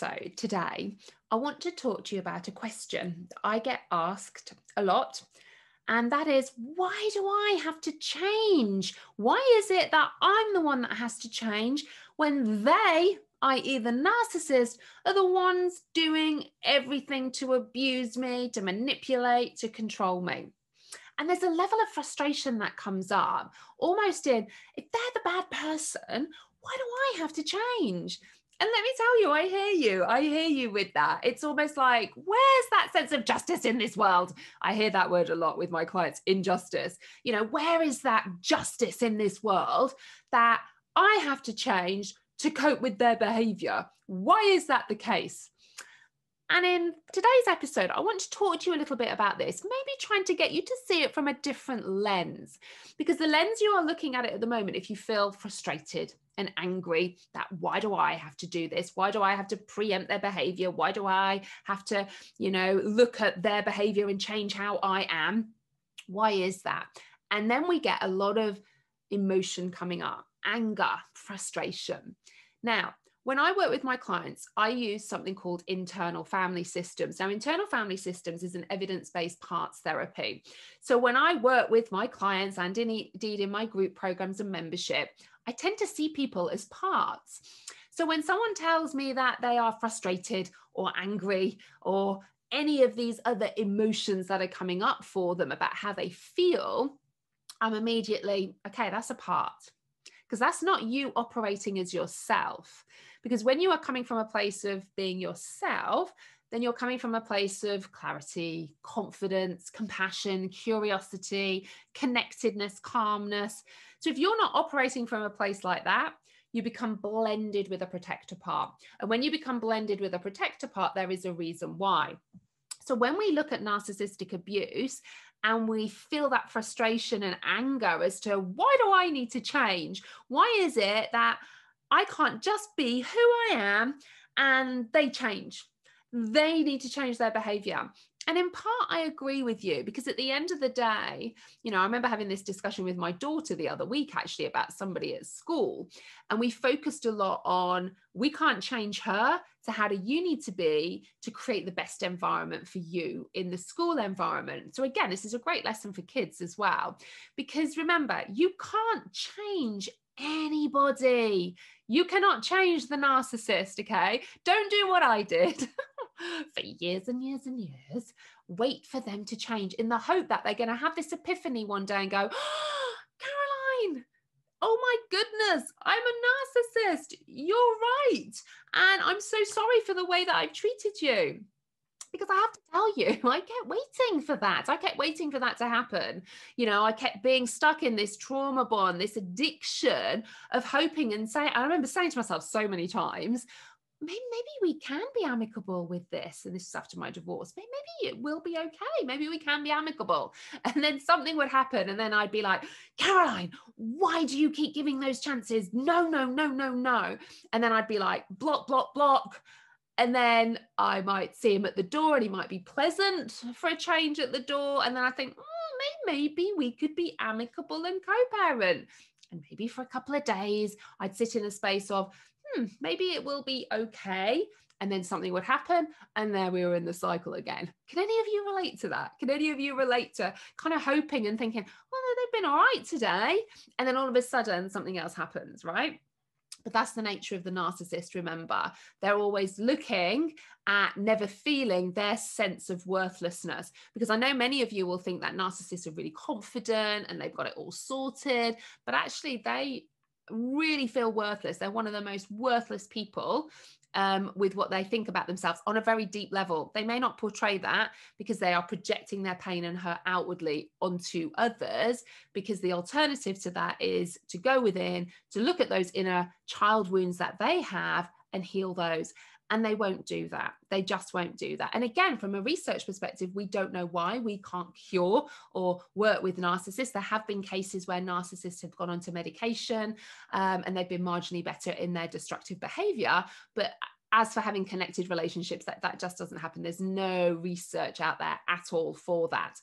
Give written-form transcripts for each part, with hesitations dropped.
episode today, I want to talk to you about a question that I get asked a lot. And that is, why do I have to change? Why is it that I'm the one that has to change when they, i.e. the narcissist, are the ones doing everything to abuse me, to manipulate, to control me? And there's a level of frustration that comes up, almost in, if they're the bad person, why do I have to change? And let me tell you, I hear you with that. It's almost like, where's that sense of justice in this world? I hear that word a lot with my clients, injustice. You know, where is that justice in this world that I have to change to cope with their behavior? Why is that the case? And in today's episode, I want to talk to you a little bit about this, maybe trying to get you to see it from a different lens, because the lens you are looking at it at the moment, if you feel frustrated and angry that why do I have to do this? Why do I have to preempt their behavior? Why do I have to, look at their behavior and change how I am? Why is that? And then we get a lot of emotion coming up, anger, frustration. Now, when I work with my clients, I use something called internal family systems. Now, internal family systems is an evidence-based parts therapy. So when I work with my clients and indeed in my group programs and membership, I tend to see people as parts. So when someone tells me that they are frustrated or angry or any of these other emotions that are coming up for them about how they feel, I'm immediately, okay, that's a part. Because that's not you operating as yourself. Because when you are coming from a place of being yourself, then you're coming from a place of clarity, confidence, compassion, curiosity, connectedness, calmness. So if you're not operating from a place like that, you become blended with a protector part. And when you become blended with a protector part, there is a reason why. So when we look at narcissistic abuse, and we feel that frustration and anger as to why do I need to change? Why is it that I can't just be who I am and they change? They need to change their behavior. And in part, I agree with you, because at the end of the day, I remember having this discussion with my daughter the other week, actually, about somebody at school. And we focused a lot on, we can't change her. So how do you need to be to create the best environment for you in the school environment? So again, this is a great lesson for kids as well, because remember, you can't change anybody. You cannot change the narcissist, okay? Don't do what I did for years and years and years. Wait for them to change in the hope that they're going to have this epiphany one day and go, oh, Caroline, oh my goodness, I'm a narcissist. You're right. And I'm so sorry for the way that I've treated you. Because I have to tell you, I kept waiting for that. I kept waiting for that to happen. I kept being stuck in this trauma bond, this addiction of hoping and saying, I remember saying to myself so many times, maybe we can be amicable with this. And this is after my divorce. Maybe it will be okay. Maybe we can be amicable. And then something would happen. And then I'd be like, Caroline, why do you keep giving those chances? No, no, no, no, no. And then I'd be like, block, block, block. And then I might see him at the door and he might be pleasant for a change at the door. And then I think, maybe we could be amicable and co-parent. And maybe for a couple of days, I'd sit in a space of, maybe it will be okay. And then something would happen. And there we were in the cycle again. Can any of you relate to that? Can any of you relate to kind of hoping and thinking, well, they've been all right today. And then all of a sudden something else happens, right? But that's the nature of the narcissist, remember. They're always looking at never feeling their sense of worthlessness. Because I know many of you will think that narcissists are really confident and they've got it all sorted, but actually they really feel worthless. They're one of the most worthless people with what they think about themselves on a very deep level. They may not portray that because they are projecting their pain and hurt outwardly onto others, because the alternative to that is to go within, to look at those inner child wounds that they have and heal those. And they won't do that. They just won't do that. And again, from a research perspective, we don't know why we can't cure or work with narcissists. There have been cases where narcissists have gone onto medication and they've been marginally better in their destructive behavior. But as for having connected relationships, that just doesn't happen. There's no research out there at all for that.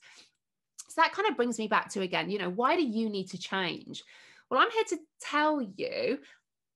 So that kind of brings me back to, again, why do you need to change? Well, I'm here to tell you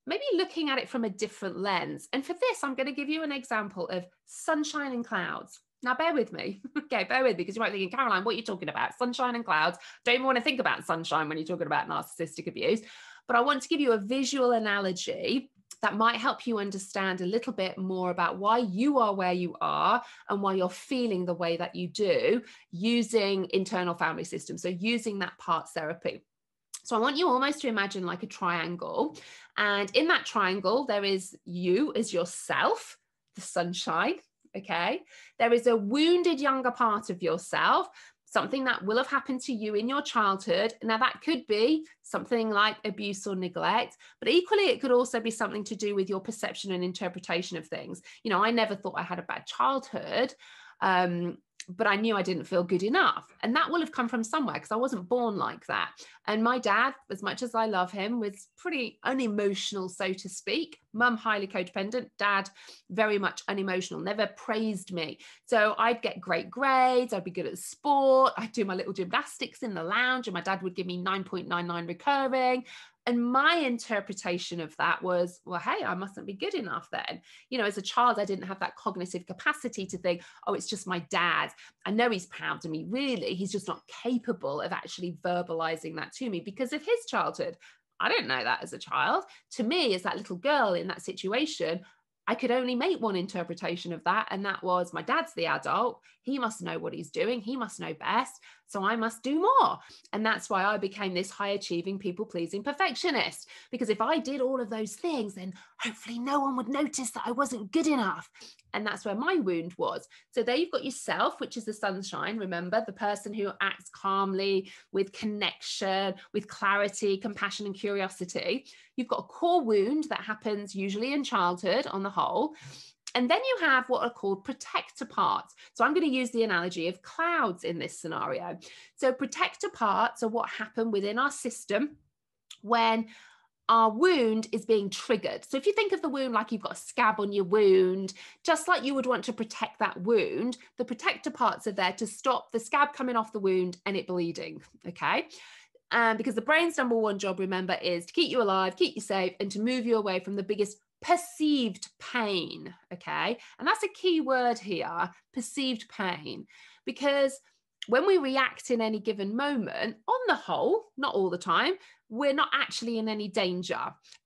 maybe looking at it from a different lens. And for this, I'm going to give you an example of sunshine and clouds. Now, bear with me. Okay, bear with me, because you might be thinking, Caroline, what are you talking about? Sunshine and clouds. Don't even want to think about sunshine when you're talking about narcissistic abuse. But I want to give you a visual analogy that might help you understand a little bit more about why you are where you are and why you're feeling the way that you do using internal family systems. So using that parts therapy. So I want you almost to imagine like a triangle. And in that triangle, there is you as yourself, the sunshine. Okay. There is a wounded younger part of yourself, something that will have happened to you in your childhood. Now, that could be something like abuse or neglect, but equally, it could also be something to do with your perception and interpretation of things. You know, I never thought I had a bad childhood, but I knew I didn't feel good enough. And that will have come from somewhere, because I wasn't born like that. And my dad, as much as I love him, was pretty unemotional, so to speak. Mum, highly codependent. Dad, very much unemotional, never praised me. So I'd get great grades. I'd be good at sport. I'd do my little gymnastics in the lounge, and my dad would give me 9.99 recurring. And my interpretation of that was, well, hey, I mustn't be good enough then. You know, as a child, I didn't have that cognitive capacity to think, oh, it's just my dad. I know he's proud of me. Really, he's just not capable of actually verbalizing that to me because of his childhood. I didn't know that as a child. To me, as that little girl in that situation, I could only make one interpretation of that. And that was, my dad's the adult. He must know what he's doing. He must know best. So I must do more. And that's why I became this high achieving, people pleasing perfectionist. Because if I did all of those things, then hopefully no one would notice that I wasn't good enough. And that's where my wound was. So there you've got yourself, which is the sunshine. Remember, the person who acts calmly, with connection, with clarity, compassion, and curiosity. You've got a core wound that happens usually in childhood on the whole. And then you have what are called protector parts. So I'm going to use the analogy of clouds in this scenario. So protector parts are what happen within our system when our wound is being triggered. So if you think of the wound like you've got a scab on your wound, just like you would want to protect that wound, the protector parts are there to stop the scab coming off the wound and it bleeding, okay? Because the brain's number one job, remember, is to keep you alive, keep you safe, and to move you away from the biggest perceived pain, okay? And that's a key word here, perceived pain, because when we react in any given moment, on the whole, not all the time, we're not actually in any danger,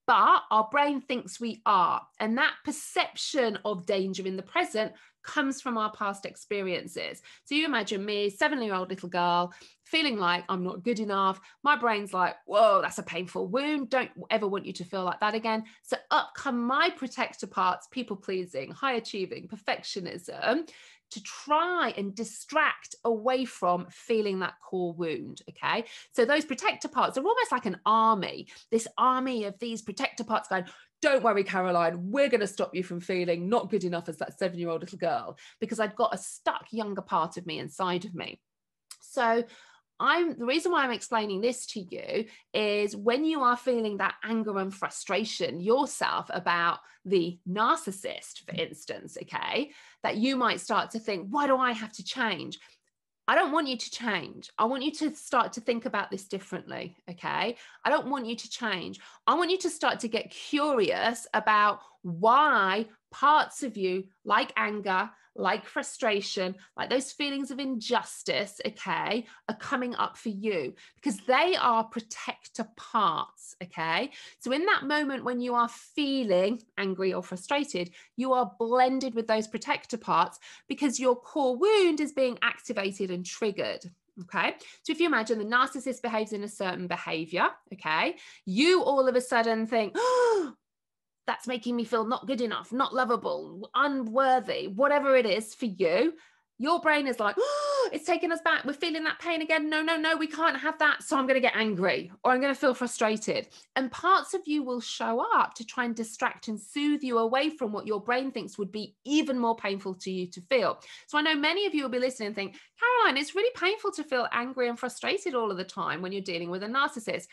but our brain thinks we are. And that perception of danger in the present comes from our past experiences. So you imagine me, 7-year-old little girl, feeling like I'm not good enough. My brain's like, whoa, that's a painful wound. Don't ever want you to feel like that again. So up come my protector parts, people pleasing, high achieving, perfectionism, to try and distract away from feeling that core wound, okay? So those protector parts are almost like an army, this army of these protector parts going, don't worry, Caroline, we're going to stop you from feeling not good enough as that 7-year-old little girl, because I've got a stuck younger part of me inside of me. So the reason why I'm explaining this to you is when you are feeling that anger and frustration yourself about the narcissist, for instance, okay, that you might start to think, why do I have to change? I don't want you to change. I want you to start to think about this differently, okay? I don't want you to change. I want you to start to get curious about why parts of you, like anger, like frustration, like those feelings of injustice, okay, are coming up for you, because they are protector parts, okay? So in that moment when you are feeling angry or frustrated, you are blended with those protector parts because your core wound is being activated and triggered. Okay, so if you imagine the narcissist behaves in a certain behavior, okay, you all of a sudden think, oh, that's making me feel not good enough, not lovable, unworthy, whatever it is for you, your brain is like, oh, it's taking us back. We're feeling that pain again. No, no, no, we can't have that. So I'm going to get angry or I'm going to feel frustrated. And parts of you will show up to try and distract and soothe you away from what your brain thinks would be even more painful to you to feel. So I know many of you will be listening and think, Caroline, it's really painful to feel angry and frustrated all of the time when you're dealing with a narcissist.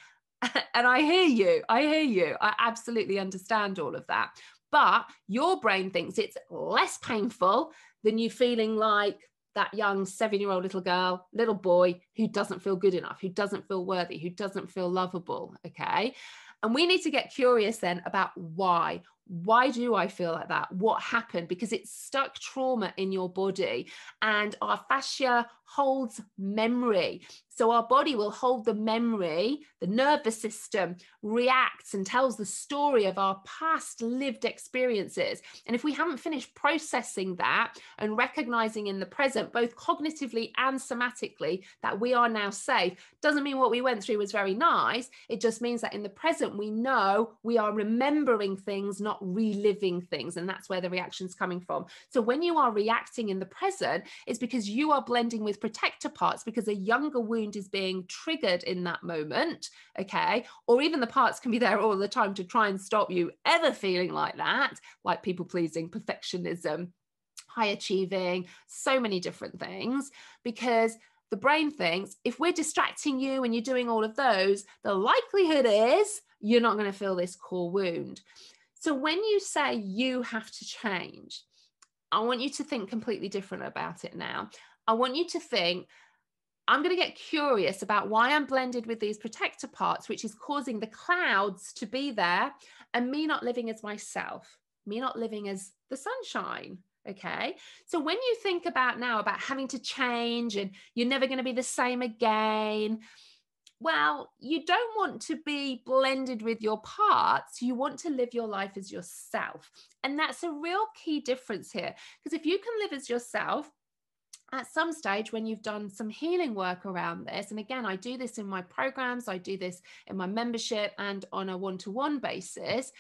And I hear you. I absolutely understand all of that. But your brain thinks it's less painful than you feeling like that young 7-year-old little girl, little boy who doesn't feel good enough, who doesn't feel worthy, who doesn't feel lovable. Okay. And we need to get curious then about why. Why do I feel like that? What happened? Because it's stuck trauma in your body, and our fascia holds memory. So our body will hold the memory, the nervous system reacts and tells the story of our past lived experiences. And if we haven't finished processing that and recognizing in the present, both cognitively and somatically, that we are now safe, doesn't mean what we went through was very nice. It just means that in the present, we know we are remembering things, not reliving things. And that's where the reaction's coming from. So when you are reacting in the present, it's because you are blending with protector parts, because a younger wound is being triggered in that moment, okay? Or even the parts can be there all the time to try and stop you ever feeling like that, like people pleasing, perfectionism, high achieving, so many different things, because the brain thinks if we're distracting you and you're doing all of those, the likelihood is you're not going to feel this core wound. So when you say you have to change, I want you to think completely different about it now. I want you to think, I'm going to get curious about why I'm blended with these protector parts, which is causing the clouds to be there and me not living as myself, me not living as the sunshine. Okay. So when you think about now about having to change and you're never going to be the same again, well, you don't want to be blended with your parts. You want to live your life as yourself. And that's a real key difference here. Because if you can live as yourself, at some stage when you've done some healing work around this, and again, I do this in my programs, I do this in my membership and on a one-to-one basis,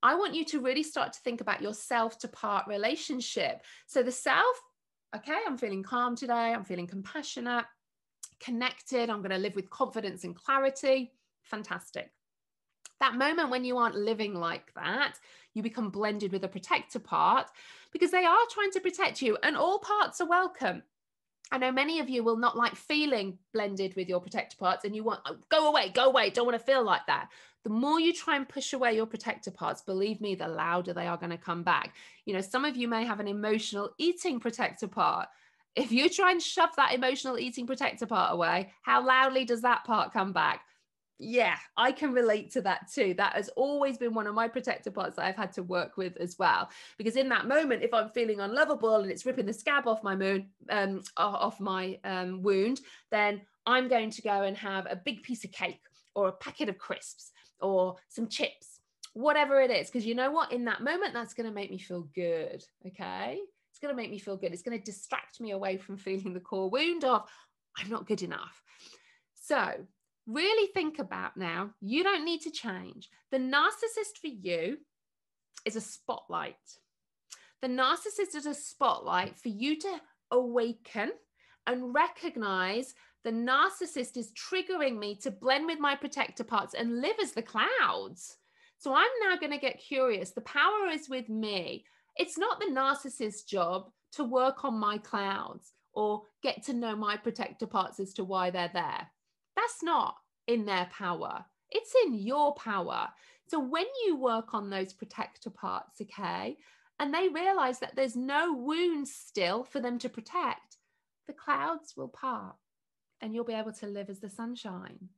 I want you to really start to think about your self to part relationship. So the self, okay, I'm feeling calm today, I'm feeling compassionate, connected, I'm going to live with confidence and clarity. Fantastic. That moment when you aren't living like that, you become blended with a protector part because they are trying to protect you, and all parts are welcome. I know many of you will not like feeling blended with your protector parts, and you want, oh, go away, don't want to feel like that. The more you try and push away your protector parts, believe me, the louder they are going to come back. You know, some of you may have an emotional eating protector part. If you try and shove that emotional eating protector part away, how loudly does that part come back? Yeah, I can relate to that too. That has always been one of my protector parts that I've had to work with as well. Because in that moment, if I'm feeling unlovable and it's ripping the scab off my wound, then I'm going to go and have a big piece of cake or a packet of crisps or some chips, whatever it is. Because you know what? In that moment, that's going to make me feel good. Okay. It's going to make me feel good. It's going to distract me away from feeling the core wound of I'm not good enough. So really think about now, you don't need to change. The narcissist for you is a spotlight. The narcissist is a spotlight for you to awaken and recognize the narcissist is triggering me to blend with my protector parts and live as the clouds. So I'm now going to get curious. The power is with me. It's not the narcissist's job to work on my clouds or get to know my protector parts as to why they're there. That's not in their power. It's in your power. So when you work on those protector parts, okay, and they realize that there's no wounds still for them to protect, the clouds will part and you'll be able to live as the sunshine.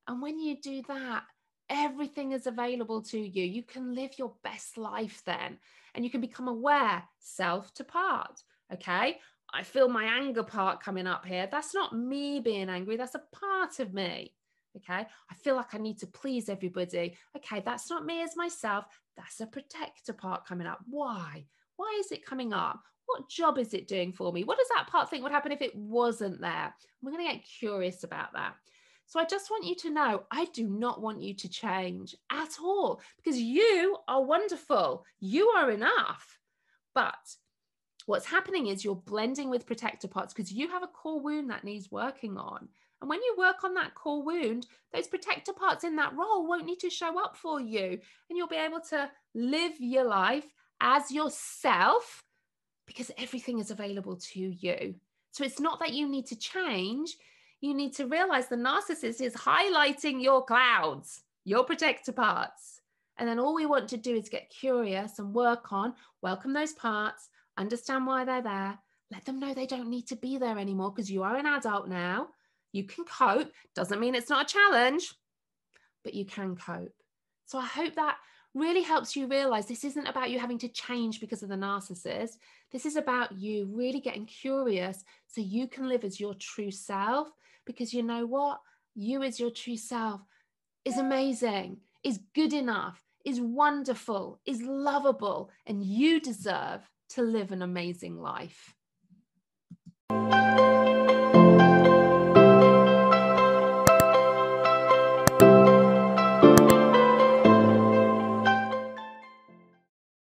And when you do that, everything is available to you. You can live your best life then, and you can become aware, self to part, okay? I feel my anger part coming up here. That's not me being angry. That's a part of me. Okay. I feel like I need to please everybody. Okay. That's not me as myself. That's a protector part coming up. Why? Why is it coming up? What job is it doing for me? What does that part think would happen if it wasn't there? We're going to get curious about that. So I just want you to know, I do not want you to change at all because you are wonderful. You are enough. But what's happening is you're blending with protector parts because you have a core wound that needs working on. And when you work on that core wound, those protector parts in that role won't need to show up for you. And you'll be able to live your life as yourself because everything is available to you. So it's not that you need to change. You need to realize the narcissist is highlighting your clouds, your protector parts. And then all we want to do is get curious and work on, welcome those parts, understand why they're there, let them know they don't need to be there anymore because you are an adult now. You can cope. Doesn't mean it's not a challenge, but you can cope. So I hope that really helps you realize this isn't about you having to change because of the narcissist. This is about you really getting curious so you can live as your true self, because you know what? You as your true self is amazing, is good enough, is wonderful, is lovable, and you deserve to live an amazing life.